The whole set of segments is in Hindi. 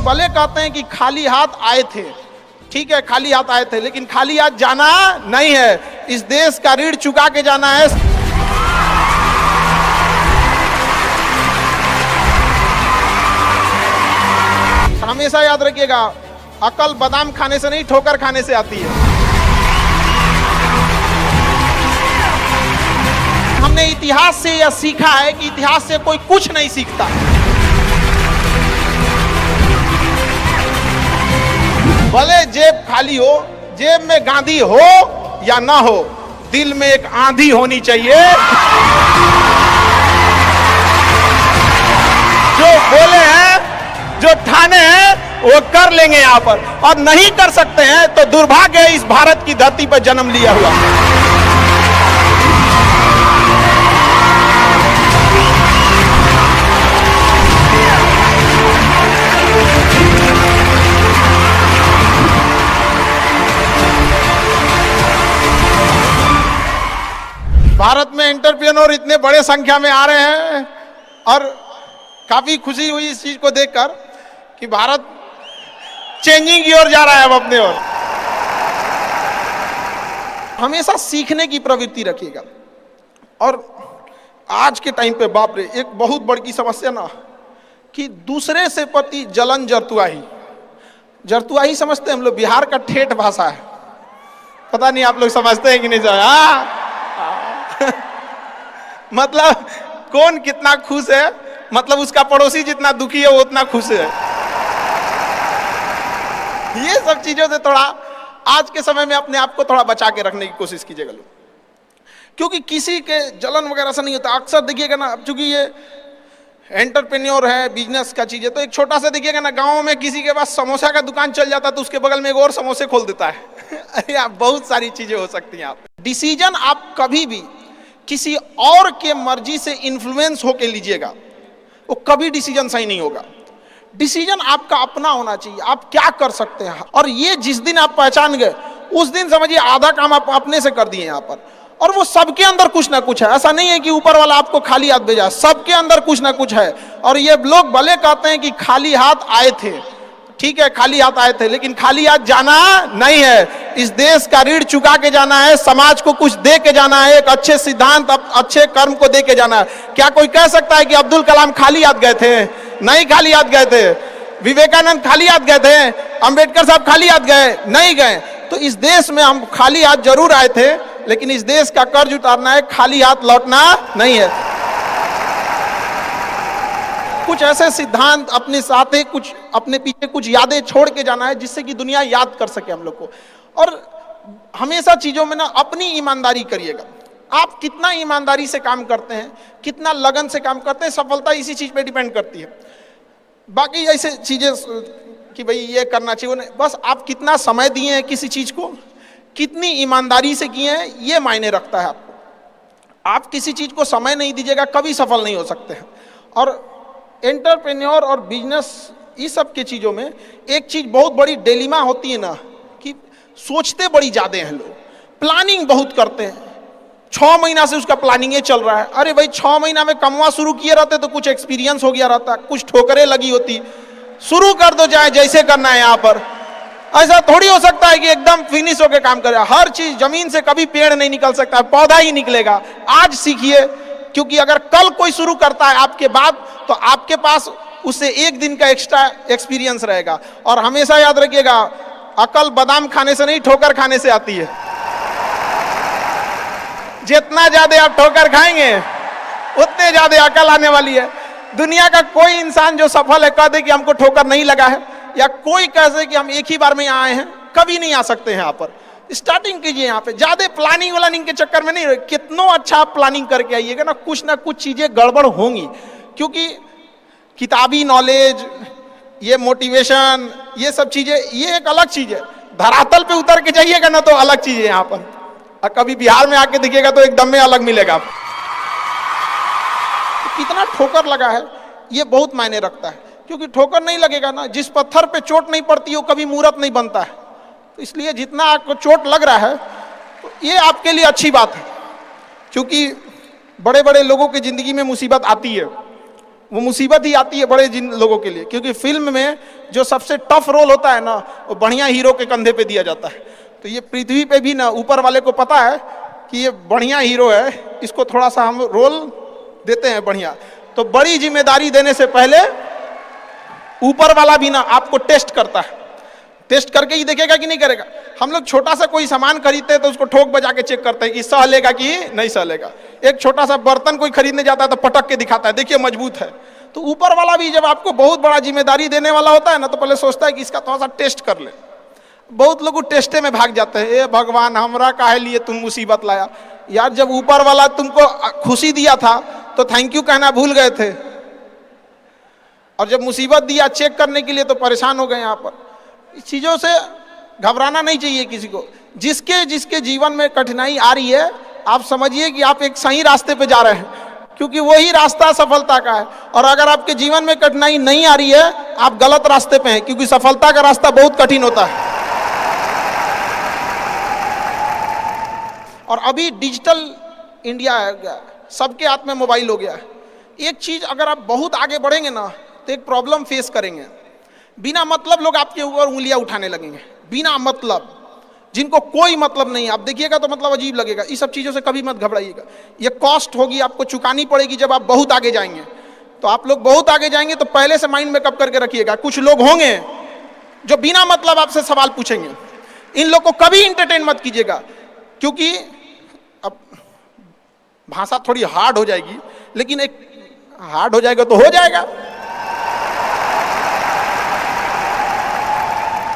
लोग भले कहते हैं कि खाली हाथ आए थे, ठीक है खाली हाथ आए थे, लेकिन खाली हाथ जाना नहीं है। इस देश का ऋण चुका के जाना है। हमेशा याद रखिएगा, अकल बादाम खाने से नहीं ठोकर खाने से आती है। हमने इतिहास से यह सीखा है कि इतिहास से कोई कुछ नहीं सीखता। भले जेब खाली हो, जेब में गांधी हो या ना हो, दिल में एक आंधी होनी चाहिए। जो बोले हैं, जो ठाने हैं, वो कर लेंगे यहां पर, और नहीं कर सकते हैं तो दुर्भाग्य है इस भारत की धरती पर जन्म लिया हुआ। भारत में एंटरप्रेन्योर इतने बड़े संख्या में आ रहे हैं और काफी खुशी हुई इस चीज को देखकर कि भारत चेंजिंग की ओर जा रहा है अब अपने ओर। हमेशा सीखने की प्रवृत्ति रखिएगा। और आज के टाइम पे बाप रे, एक बहुत बड़ी समस्या ना कि दूसरे से प्रति जलन जरतुआही समझते हैं हम लोग, बिहार का ठेठ भाषा है। पता नहीं आप लोग समझते हैं कि नहीं समझ। मतलब कौन कितना खुश है, मतलब उसका पड़ोसी जितना दुखी है वो उतना खुश है। ये सब चीजों से थोड़ा आज के समय में अपने आप को थोड़ा बचा के रखने की कोशिश कीजिएगा लोग, क्योंकि किसी के जलन वगैरह से नहीं होता। अक्सर देखिएगा ना, अब चूंकि ये एंटरप्रेन्योर है, बिजनेस का चीज है, तो एक छोटा सा देखिएगा ना, गांव में किसी के पास समोसा का दुकान चल जाता तो उसके बगल में एक और समोसे खोल देता है। अरे आप बहुत सारी चीजें हो सकती हैं। आप डिसीजन आप कभी भी किसी और के मर्जी से इन्फ्लुएंस होके लीजिएगा, वो कभी डिसीजन सही नहीं होगा। डिसीजन आपका अपना होना चाहिए, आप क्या कर सकते हैं। और ये जिस दिन आप पहचान गए, उस दिन समझिए आधा काम आप अपने से कर दिए यहाँ पर। और वो सबके अंदर कुछ ना कुछ है, ऐसा नहीं है कि ऊपर वाला आपको खाली हाथ भेजा, सबके अंदर कुछ ना कुछ है। और ये लोग भले कहते हैं कि खाली हाथ आए थे, ठीक है खाली हाथ आए थे, लेकिन खाली हाथ जाना नहीं है। इस देश का ऋण चुका के जाना है, समाज को कुछ दे के जाना है, एक अच्छे सिद्धांत, अच्छे कर्म को दे के जाना है। क्या कोई कह सकता है कि अब्दुल कलाम खाली हाथ गए थे? नहीं खाली हाथ गए थे। विवेकानंद खाली हाथ गए थे? अंबेडकर साहब खाली हाथ गए? नहीं गए। तो इस देश में हम खाली हाथ जरूर आए थे, लेकिन इस देश का कर्ज उतारना है, खाली हाथ लौटना नहीं है। कुछ ऐसे सिद्धांत अपने साथ है, कुछ अपने पीछे कुछ यादें छोड़ के जाना है, जिससे कि दुनिया याद कर सके हम लोग को। और हमेशा चीजों में ना अपनी ईमानदारी करिएगा। आप कितना ईमानदारी से काम करते हैं, कितना लगन से काम करते हैं, सफलता इसी चीज पे डिपेंड करती है। बाकी ऐसे चीजें कि भाई ये करना चाहिए, बस आप कितना समय दिए हैं किसी चीज को, कितनी ईमानदारी से किए हैं, ये मायने रखता है आपको। आप किसी चीज को समय नहीं दीजिएगा, कभी सफल नहीं हो सकते हैं। और एंटरप्रेन्योर और बिजनेस, इस सब के चीज़ों में एक चीज़ बहुत बड़ी डिलेमा होती है ना, कि सोचते बड़ी ज़्यादा हैं लोग, प्लानिंग बहुत करते हैं। 6 महीना से उसका प्लानिंग चल रहा है। अरे भाई 6 महीना में कमवा शुरू किए रहते तो कुछ एक्सपीरियंस हो गया रहता, कुछ ठोकरें लगी होती, शुरू कर दो जाए जैसे करना है। यहाँ पर ऐसा थोड़ी हो सकता है कि एकदम फिनिश होकर काम करे। हर चीज, जमीन से कभी पेड़ नहीं निकल सकता है, पौधा ही निकलेगा। आज सीखिए, क्योंकि अगर कल कोई शुरू करता है आपके बाद, तो आपके पास उससे 1 दिन का एक्स्ट्रा एक्सपीरियंस रहेगा। और हमेशा याद रखिएगा, अकल बादाम खाने से नहीं ठोकर खाने से आती है। जितना ज्यादा आप ठोकर खाएंगे उतने ज्यादा अकल आने वाली है। दुनिया का कोई इंसान जो सफल है कह दे कि हमको ठोकर नहीं लगा है, या कोई कह दे कि हम एक ही बार में यहाँ आए हैं, कभी नहीं आ सकते हैं। यहाँ पर स्टार्टिंग कीजिए, यहाँ पे ज्यादा प्लानिंग व्लानिंग के चक्कर में नहीं रहे। कितना अच्छा आप प्लानिंग करके आइएगा ना कुछ चीजें गड़बड़ होंगी, क्योंकि किताबी नॉलेज, ये मोटिवेशन, ये सब चीजें, ये एक अलग चीज है। धरातल पे उतर के जाइएगा ना तो अलग चीज है यहाँ पर, और कभी बिहार में आके देखिएगा तो एकदम में अलग मिलेगा। कितना ठोकर लगा है ये बहुत मायने रखता है, क्योंकि ठोकर नहीं लगेगा ना, जिस पत्थर पे चोट नहीं पड़ती वो कभी मूर्त नहीं बनता है। तो इसलिए जितना आपको चोट लग रहा है तो ये आपके लिए अच्छी बात है, क्योंकि बड़े बड़े लोगों की जिंदगी में मुसीबत आती है, वो मुसीबत ही आती है बड़े जिन लोगों के लिए, क्योंकि फिल्म में जो सबसे टफ रोल होता है ना, वो बढ़िया हीरो के कंधे पे दिया जाता है। तो ये पृथ्वी पे भी ना ऊपर वाले को पता है कि ये बढ़िया हीरो है, इसको थोड़ा सा हम रोल देते हैं बढ़िया। तो बड़ी जिम्मेदारी देने से पहले ऊपर वाला भी ना आपको टेस्ट करता है, टेस्ट करके ही देखेगा कि नहीं करेगा। हम लोग छोटा सा कोई सामान खरीदते हैं तो उसको ठोक बजा के चेक करते हैं कि सह लेगा कि नहीं सह लेगा। एक छोटा सा बर्तन कोई खरीदने जाता है तो पटक के दिखाता है, देखिए मजबूत है। तो ऊपर वाला भी जब आपको बहुत बड़ा जिम्मेदारी देने वाला होता है ना, तो पहले सोचता है कि इसका थोड़ा सा टेस्ट कर ले। बहुत लोग टेस्टे में भाग जाते हैं, ए भगवान हमरा काहे लिए तुम मुसीबत लाया। यार जब ऊपर वाला तुमको खुशी दिया था तो थैंक यू कहना भूल गए थे, और जब मुसीबत दिया चेक करने के लिए तो परेशान हो गए। यहाँ पर इस चीजों से घबराना नहीं चाहिए किसी को। जिसके जिसके जीवन में कठिनाई आ रही है, आप समझिए कि आप एक सही रास्ते पे जा रहे हैं, क्योंकि वही रास्ता सफलता का है। और अगर आपके जीवन में कठिनाई नहीं आ रही है, आप गलत रास्ते पे हैं, क्योंकि सफलता का रास्ता बहुत कठिन होता है। और अभी डिजिटल इंडिया है, सबके हाथ में मोबाइल हो गया है। एक चीज अगर आप बहुत आगे बढ़ेंगे ना, तो एक प्रॉब्लम फेस करेंगे। बिना मतलब लोग आपके ऊपर उंगलियां उठाने लगेंगे, बिना मतलब, जिनको कोई मतलब नहीं। आप देखिएगा तो मतलब अजीब लगेगा। इस सब चीजों से कभी मत घबराइएगा। ये कॉस्ट होगी, आपको चुकानी पड़ेगी जब आप बहुत आगे जाएंगे। तो आप लोग बहुत आगे जाएंगे तो पहले से माइंड में कब करके रखिएगा, कुछ लोग होंगे जो बिना मतलब आपसे सवाल पूछेंगे। इन लोग को कभी इंटरटेन मत कीजिएगा, क्योंकि अब भाषा थोड़ी हार्ड हो जाएगी, लेकिन एक हार्ड हो जाएगा तो हो जाएगा।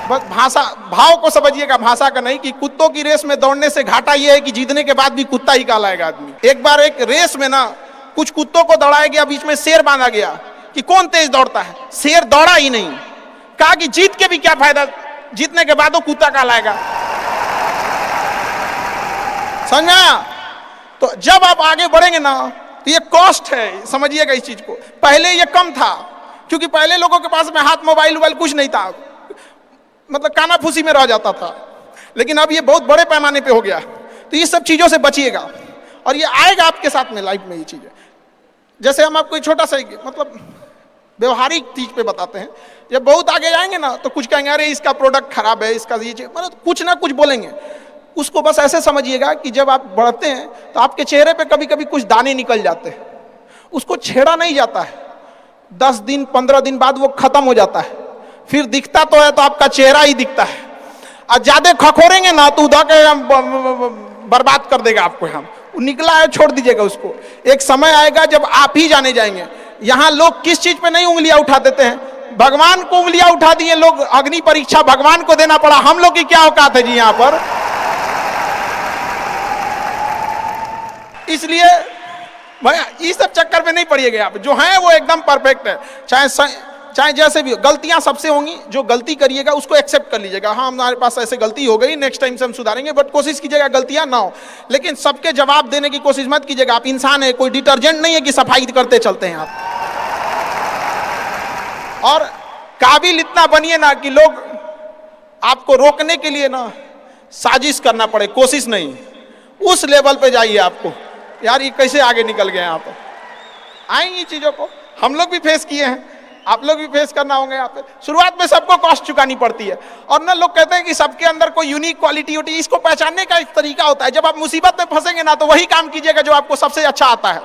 बस भाषा, भाव को समझिएगा, भाषा का नहीं। कि कुत्तों की रेस में दौड़ने से घाटा यह है कि जीतने के बाद भी कुत्ता ही कहलाएगा आदमी। एक बार एक रेस में ना कुछ कुत्तों को दौड़ाया गया, बीच में शेर बांधा गया कि कौन तेज दौड़ता है। शेर दौड़ा ही नहीं, कहा कि जीत के भी क्या फायदा, जीतने के बाद वो कुत्ता कहलाएगा। समझा? तो जब आप आगे बढ़ेंगे ना, तो ये कॉस्ट है, समझिएगा इस चीज को। पहले ये कम था, क्योंकि पहले लोगों के पास में हाथ मोबाइल वोबाइल कुछ नहीं था, मतलब काना फूसी में रह जाता था। लेकिन अब ये बहुत बड़े पैमाने पे हो गया। तो ये सब चीजों से बचिएगा, और ये आएगा आपके साथ में लाइफ में ये चीजें। जैसे हम आपको छोटा सा मतलब व्यवहारिक चीज पे बताते हैं। जब बहुत आगे जाएंगे ना, तो कुछ कहेंगे अरे इसका प्रोडक्ट खराब है, इसका ये चीज, मतलब कुछ ना कुछ बोलेंगे। उसको बस ऐसे समझिएगा कि जब आप बढ़ते हैं तो आपके चेहरे पे कभी कभी कुछ दाने निकल जाते हैं, उसको छेड़ा नहीं जाता है। 10 दिन 15 दिन बाद वो खत्म हो जाता है, फिर दिखता तो है तो आपका चेहरा ही दिखता है। और ज्यादा खखोरेंगे ना तो उधर के बर्बाद कर देगा आपको। हम निकला है छोड़ दीजिएगा उसको। एक समय आएगा जब आप ही जाने जाएंगे। यहाँ लोग किस चीज पे नहीं उंगलियां उठा देते हैं, भगवान को उंगलियां उठा दिए लोग। अग्नि परीक्षा भगवान को देना पड़ा, हम लोग की क्या औकात है जी यहाँ पर। इसलिए भाई इस सब चक्कर में नहीं पड़िएगा। आप जो हैं वो एकदम परफेक्ट है, चाहे जैसे भी हो। गलतियां सबसे होंगी, जो गलती करिएगा उसको एक्सेप्ट कर लीजिएगा। हाँ हमारे पास ऐसे गलती हो गई, नेक्स्ट टाइम से हम सुधारेंगे, बट कोशिश कीजिएगा गलतियां ना हो। लेकिन सबके जवाब देने की कोशिश मत कीजिएगा। आप इंसान है, कोई डिटर्जेंट नहीं है कि सफाई करते चलते हैं आप। और काबिल इतना बनिए ना कि लोग आपको रोकने के लिए ना साजिश करना पड़े, कोशिश नहीं। उस लेवल पे जाइए। आपको यार ये कैसे आगे निकल गए यहाँ पर। आएंगी चीजों को हम लोग भी फेस किए हैं, आप लोग भी फेस करना होंगे। यहाँ पे शुरुआत में सबको कॉस्ट चुकानी पड़ती है। और ना लोग कहते हैं कि सबके अंदर कोई यूनिक क्वालिटी होती है। इसको पहचानने का एक तरीका होता है। जब आप मुसीबत में फंसेंगे ना, तो वही काम कीजिएगा जो आपको सबसे अच्छा आता है,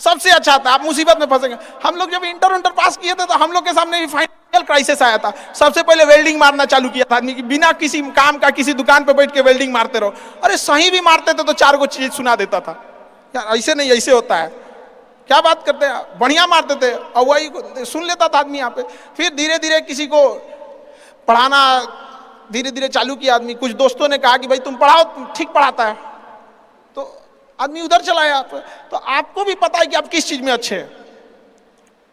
सबसे अच्छा आता है। आप मुसीबत में फंसेंगे। हम लोग जब इंटर पास किए थे तो हम लोग के सामने भी फाइनल क्राइसिस आया था। सबसे पहले वेल्डिंग मारना चालू किया था आदमी की, बिना किसी काम का किसी दुकान पे बैठ के वेल्डिंग मारते रहो। अरे सही भी मारते थे तो 4 को चीज सुना देता था। यार ऐसे नहीं, ऐसे होता है, क्या बात करते हैं, बढ़िया मारते थे और वही सुन लेता था आदमी यहाँ पे। फिर धीरे धीरे किसी को पढ़ाना धीरे धीरे चालू किया आदमी। कुछ दोस्तों ने कहा कि भाई तुम पढ़ाओ, ठीक पढ़ाता है, तो आदमी उधर चला गया। तो आपको भी पता है कि आप किस चीज में अच्छे हैं।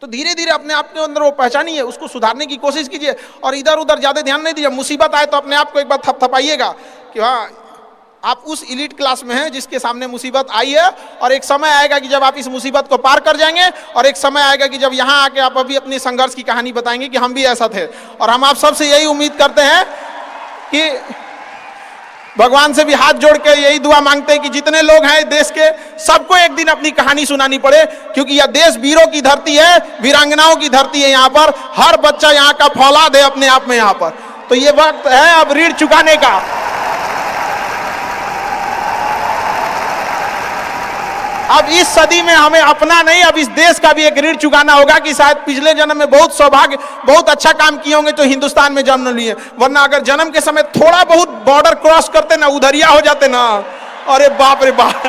तो धीरे धीरे अपने आप के अंदर वो पहचानिए, उसको सुधारने की कोशिश कीजिए और इधर उधर ज्यादा ध्यान नहीं दीजिए। मुसीबत आए तो अपने आप को एक बार थपथपाइएगा कि हाँ आप उस इलीट क्लास में हैं जिसके सामने मुसीबत आई है। और एक समय आएगा कि जब आप इस मुसीबत को पार कर जाएंगे, और एक समय आएगा कि जब यहाँ आके आप अभी अपनी संघर्ष की कहानी बताएंगे कि हम भी ऐसा थे। और हम आप सबसे यही उम्मीद करते हैं कि भगवान से भी हाथ जोड़ के यही दुआ मांगते हैं कि जितने लोग हैं देश के, सबको एक दिन अपनी कहानी सुनानी पड़े, क्योंकि यह देश वीरों की धरती है, वीरांगनाओं की धरती है। यहाँ पर हर बच्चा यहाँ का फौलाद है अपने आप में यहाँ पर। तो ये वक्त है अब ऋण चुकाने का। अब इस सदी में हमें अपना नहीं, अब इस देश का भी एक ऋण चुकाना होगा कि शायद पिछले जन्म में बहुत सौभाग्य, बहुत अच्छा काम किए होंगे तो हिंदुस्तान में जन्म लिए, वरना अगर जन्म के समय थोड़ा बहुत बॉर्डर क्रॉस करते ना, उधरिया हो जाते ना, अरे बाप रे बाप,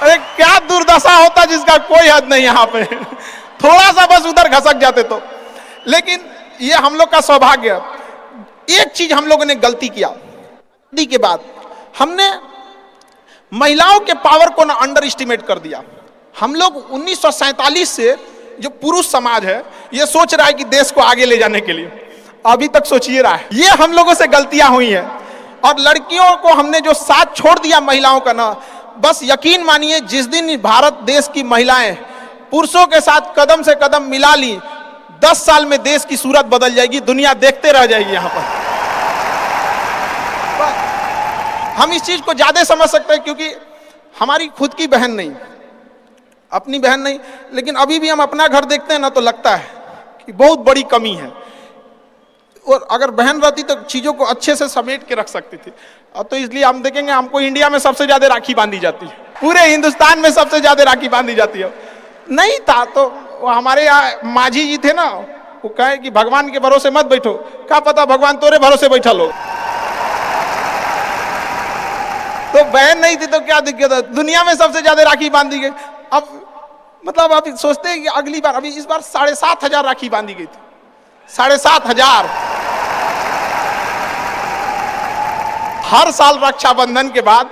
अरे क्या दुर्दशा होता जिसका कोई हद नहीं। यहाँ पे थोड़ा सा बस उधर घसक जाते तो। लेकिन ये हम लोग का सौभाग्य। एक चीज हम लोगों ने गलती किया के बाद, हमने महिलाओं के पावर को ना अंडर एस्टिमेट कर दिया। हम लोग 1947 से जो पुरुष समाज है ये सोच रहा है कि देश को आगे ले जाने के लिए, अभी तक सोचिए रहा है। ये हम लोगों से गलतियां हुई हैं। और लड़कियों को हमने जो साथ छोड़ दिया महिलाओं का ना, बस यकीन मानिए जिस दिन भारत देश की महिलाएं पुरुषों के साथ कदम से कदम मिला ली, 10 साल में देश की सूरत बदल जाएगी, दुनिया देखते रह जाएगी। यहाँ पर हम इस चीज को ज्यादा समझ सकते हैं क्योंकि हमारी खुद की बहन नहीं, अपनी बहन नहीं, लेकिन अभी भी हम अपना घर देखते हैं ना तो लगता है कि बहुत बड़ी कमी है। और अगर बहन रहती तो चीजों को अच्छे से समेट के रख सकती थी। अब तो इसलिए हम देखेंगे हमको इंडिया में सबसे ज्यादा राखी बांधी जाती है, पूरे हिंदुस्तान में सबसे ज्यादा राखी बांधी जाती है। नहीं था तो हमारे यहाँ माझी जी थे ना, वो कहे कि भगवान के भरोसे मत बैठो, क्या पता भगवान तोरे भरोसे बैठा लो। तो बहन नहीं थी तो क्या दिक्कत है, दुनिया में सबसे ज्यादा राखी बांधी गई। अब मतलब आप सोचते हैं कि अगली बार, अभी इस बार 7,500 राखी बांधी गई थी, 7,500। हर साल रक्षाबंधन के बाद,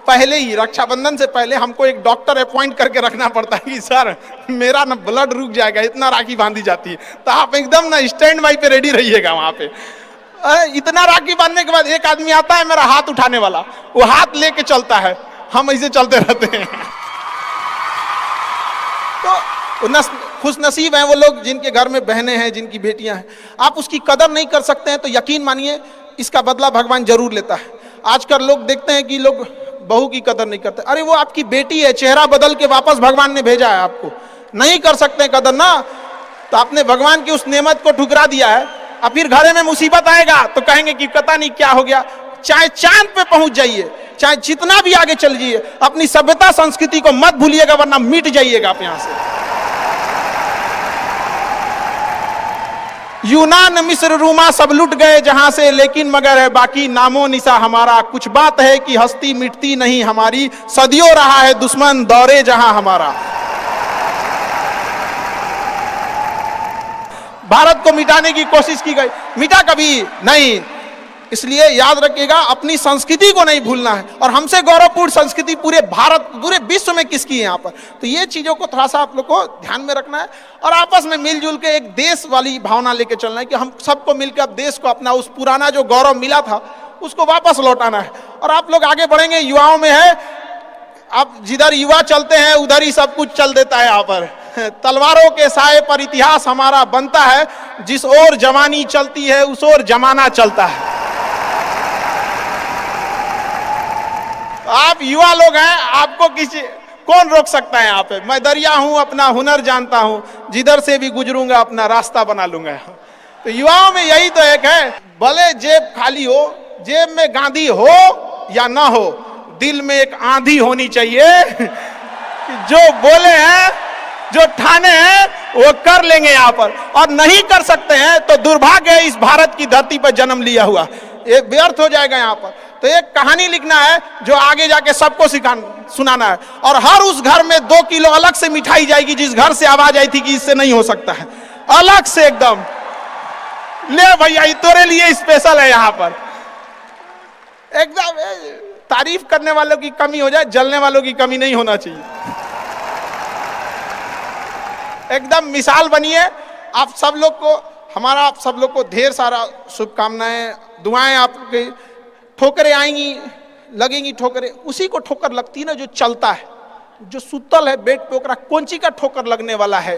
पहले ही रक्षाबंधन से पहले हमको एक डॉक्टर अपॉइंट करके रखना पड़ता है कि सर मेरा ना ब्लड रुक जाएगा, इतना राखी बांधी जाती है। तो आप एकदम ना स्टैंड बाई पे रेडी रहिएगा वहां पे। इतना राखी बांधने के बाद एक आदमी आता है मेरा हाथ उठाने वाला, वो हाथ लेके चलता है, हम ऐसे चलते रहते हैं। तो खुश नसीब हैं वो लोग जिनके घर में बहनें हैं, जिनकी बेटियां हैं। आप उसकी कदर नहीं कर सकते हैं तो यकीन मानिए इसका बदला भगवान जरूर लेता है। आजकल लोग देखते हैं कि लोग बहू की कदर नहीं करते। अरे वो आपकी बेटी है, चेहरा बदल के वापस भगवान ने भेजा है आपको, नहीं कर सकते कदर ना, तो आपने भगवान की उस नेमत को ठुकरा दिया है। अब फिर घरे में मुसीबत आएगा तो कहेंगे कि पता नहीं क्या हो गया। चाहे चांद पे पहुंच जाइए, चाहे जितना भी आगे चल जाइए, अपनी सभ्यता संस्कृति को मत भूलिएगा वरना मिट जाइएगा आप यहां से। यूनान मिस्र रूमा सब लुट गए जहां से, लेकिन मगर है बाकी नामो निशा हमारा। कुछ बात है कि हस्ती मिटती नहीं हमारी, सदियों रहा है दुश्मन दौरे जहां हमारा। भारत को मिटाने की कोशिश की गई, मिटा कभी नहीं। इसलिए याद रखिएगा अपनी संस्कृति को नहीं भूलना है। और हमसे गौरवपूर्ण संस्कृति पूरे भारत, पूरे विश्व में किसकी है यहाँ पर। तो ये चीजों को थोड़ा सा आप लोग को ध्यान में रखना है और आपस में मिलजुल के एक देश वाली भावना लेके चलना है कि हम सबको मिलकर अब देश को अपना उस पुराना जो गौरव मिला था उसको वापस लौटाना है। और आप लोग आगे बढ़ेंगे, युवाओं में है, अब जिधर युवा चलते हैं उधर ही सब कुछ चल देता है। यहाँ पर तलवारों के साए पर इतिहास हमारा बनता है, जिस ओर जवानी चलती है उस ओर जमाना चलता है। आप युवा लोग हैं, आपको किसी कौन रोक सकता है यहाँ पे। मैं दरिया हूं, अपना हुनर जानता हूं, जिधर से भी गुजरूंगा अपना रास्ता बना लूंगा। तो युवाओं में यही तो एक है, भले जेब खाली हो, जेब में गांधी हो या ना हो, दिल में एक आंधी होनी चाहिए कि जो बोले हैं, जो ठाने हैं वो कर लेंगे यहाँ पर। और नहीं कर सकते हैं तो दुर्भाग्य है इस भारत की धरती पर जन्म लिया हुआ, ये व्यर्थ हो जाएगा यहाँ पर। तो एक कहानी लिखना है जो आगे जाके सबको सुनाना है। और हर उस घर में 2 किलो अलग से मिठाई जाएगी जिस घर से आवाज आई थी कि इससे नहीं हो सकता है, अलग से एकदम ले भैया ये तेरे लिए स्पेशल है। यहाँ पर एकदम तारीफ करने वालों की कमी हो जाए, जलने वालों की कमी नहीं होना चाहिए। एकदम मिसाल बनिए। आप सब लोग को, हमारा आप सब लोग को ढेर सारा शुभकामनाएं, दुआएं। आपके ठोकरें आएंगी, लगेंगी ठोकरें, उसी को ठोकर लगती है ना जो चलता है, जो सुतल है बेड पे, ओकरा कौन ची का ठोकर लगने वाला है।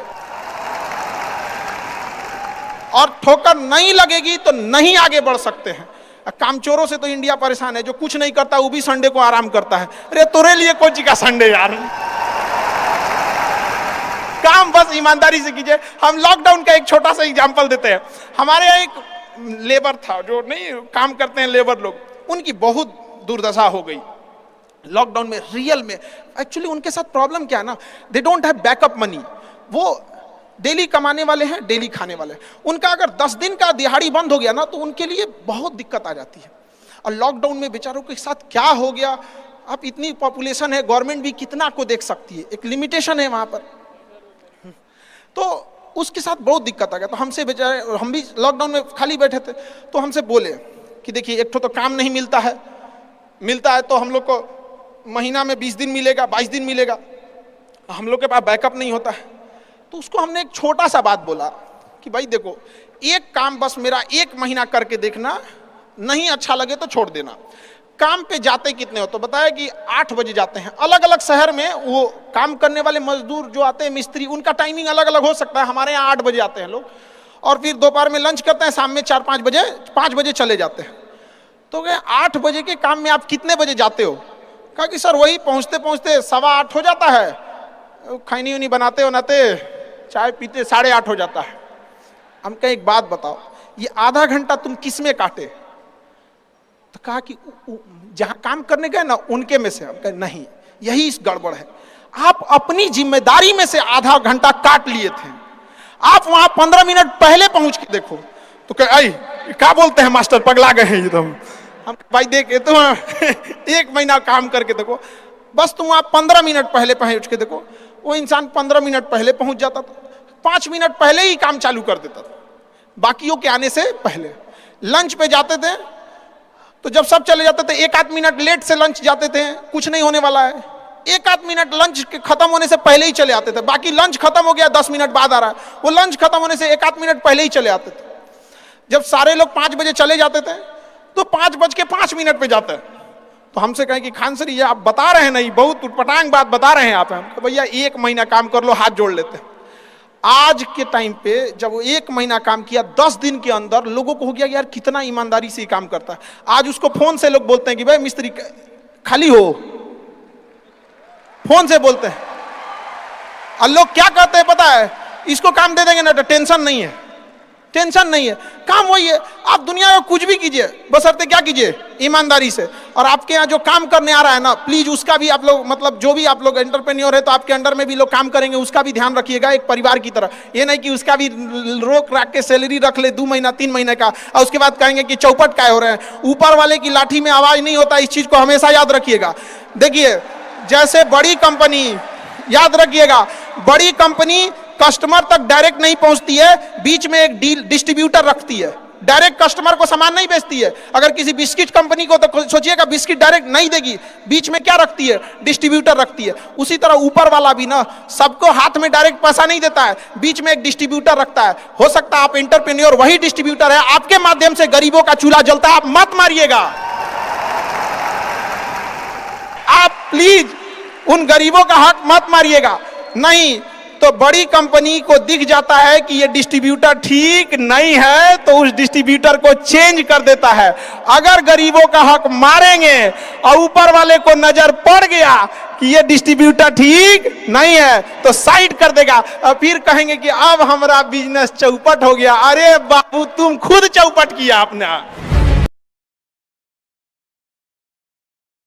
और ठोकर नहीं लगेगी तो नहीं आगे बढ़ सकते हैं। कामचोरों से तो इंडिया परेशान है, जो कुछ नहीं करता वो भी संडे को आराम करता है। अरे तोरे लिए कौन सी का संडे यार, काम बस ईमानदारी से कीजिए। हम लॉकडाउन का एक छोटा सा एग्जांपल देते हैं। हमारे यहाँ एक लेबर था, जो नहीं काम करते हैं लेबर लोग, उनकी बहुत दुर्दशा हो गई लॉकडाउन में। रियल में एक्चुअली उनके साथ प्रॉब्लम क्या है ना, they don't have backup money. वो डेली कमाने वाले हैं, डेली खाने वाले हैं। उनका अगर 10 दिन का दिहाड़ी बंद हो गया ना तो उनके लिए बहुत दिक्कत आ जाती है। और लॉकडाउन में बेचारों के साथ क्या हो गया, अब इतनी पॉपुलेशन है, गवर्नमेंट भी कितना को देख सकती है, एक लिमिटेशन है वहां पर। तो उसके साथ बहुत दिक्कत आ गया। तो हमसे बेचारे, हम भी लॉकडाउन में खाली बैठे थे, तो हमसे बोले कि देखिए एक तो काम नहीं मिलता है, मिलता है तो हम लोग को महीना में 20 दिन मिलेगा, 22 दिन मिलेगा, हम लोग के पास बैकअप नहीं होता है। तो उसको हमने एक छोटा सा बात बोला कि भाई देखो, एक काम बस मेरा 1 महीना करके देखना, नहीं अच्छा लगे तो छोड़ देना। काम पे जाते कितने हो, तो बताया कि 8 बजे जाते हैं। अलग अलग शहर में वो काम करने वाले मजदूर जो आते हैं, मिस्त्री, उनका टाइमिंग अलग अलग हो सकता है। हमारे यहाँ 8 बजे आते हैं लोग, और फिर दोपहर में लंच करते हैं, शाम में 4-5 बजे 5 बजे चले जाते हैं। तो कहे 8 बजे के काम में आप कितने बजे जाते हो? कहा कि सर वही पहुँचते पहुँचते 7:15 हो जाता है, खैनी उनी बनाते बनाते चाय पीते 8:30 हो जाता है। हम कहे एक बात बताओ, ये आधा घंटा तुम किस में काटे? तो कहा कि जहां काम करने गए ना उनके में से। हम कहे नहीं, यही इस गड़बड़ है। आप अपनी जिम्मेदारी में से आधा घंटा काट लिए थे, आप वहां 15 मिनट पहले पहुंच के देखो। तो कहे आई क्या बोलते हैं मास्टर, पगला गए हैं एकदम। हम भाई देख तुम 1 महीना काम करके देखो, बस तुम वहां 15 मिनट पहले पहुंच के देखो। वो इंसान 15 मिनट पहले पहुंच जाता था, 5 मिनट पहले ही काम चालू कर देता था, बाकियों के आने से पहले। लंच पे जाते थे तो जब सब चले जाते थे 1-8 मिनट लेट से लंच जाते थे, कुछ नहीं होने वाला है। 1-8 मिनट लंच के खत्म होने से पहले ही चले आते थे। बाकी लंच खत्म हो गया 10 मिनट बाद आ रहा है, वो लंच खत्म होने से 1-8 मिनट पहले ही चले आते थे। जब सारे लोग 5 बजे चले जाते थे तो 5:05 पे जाते हैं। तो हमसे कहें कि खान सर ये आप बता रहे हैं नहीं, बहुत उटपटांग बात बता रहे हैं आप। हम भैया 1 महीना काम कर लो, हाथ जोड़ लेते हैं। आज के टाइम पे जब वो 1 महीना काम किया, 10 दिन के अंदर लोगों को हो गया यार कितना ईमानदारी से काम करता है। आज उसको फोन से लोग बोलते हैं कि भाई मिस्त्री खाली हो, फोन से बोलते हैं। और लोग क्या कहते हैं पता है, इसको काम दे देंगे ना तो टेंशन नहीं है, टेंशन नहीं है। काम वही है, आप दुनिया में कुछ भी कीजिए, बशर्ते क्या कीजिए, ईमानदारी से। और आपके यहाँ जो काम करने आ रहा है ना, प्लीज उसका भी आप लोग, मतलब जो भी आप लोग एंटरप्रेन्योर है तो आपके अंडर में भी लोग काम करेंगे, उसका भी ध्यान रखिएगा एक परिवार की तरह। ये नहीं कि उसका भी रोक रख के सैलरी रख ले 2 महीना 3 महीने का, और उसके बाद कहेंगे कि चौपट काय हो रहे हैं। ऊपर वाले की लाठी में आवाज नहीं होता, इस चीज को हमेशा याद रखिएगा। देखिए जैसे बड़ी कंपनी, याद रखिएगा, बड़ी कंपनी कस्टमर तक डायरेक्ट नहीं पहुंचती है, बीच में एक डिस्ट्रीब्यूटर रखती है, डायरेक्ट कस्टमर को सामान नहीं बेचती है। अगर किसी बिस्किट कंपनी को, तो सोचिएगा बिस्किट डायरेक्ट नहीं देगी, बीच में क्या रखती है, डिस्ट्रीब्यूटर रखती है। उसी तरह ऊपर वाला भी ना सबको हाथ में डायरेक्ट पैसा नहीं देता है, बीच में एक डिस्ट्रीब्यूटर रखता है। हो सकता है आप एंटरप्रेन्योर वही डिस्ट्रीब्यूटर है, आपके माध्यम से गरीबों का चूल्हा जलता है, आप मत मारिएगा। आप प्लीज उन गरीबों का हक मत मारिएगा। नहीं तो बड़ी कंपनी को दिख जाता है कि ये डिस्ट्रीब्यूटर ठीक नहीं है तो उस डिस्ट्रीब्यूटर को चेंज कर देता है। अगर गरीबों का हक मारेंगे और ऊपर वाले को नजर पड़ गया कि ये डिस्ट्रीब्यूटर ठीक नहीं है तो साइड कर देगा, और फिर कहेंगे कि अब हमारा बिजनेस चौपट हो गया। अरे बाबू तुम खुद चौपट किया आपने।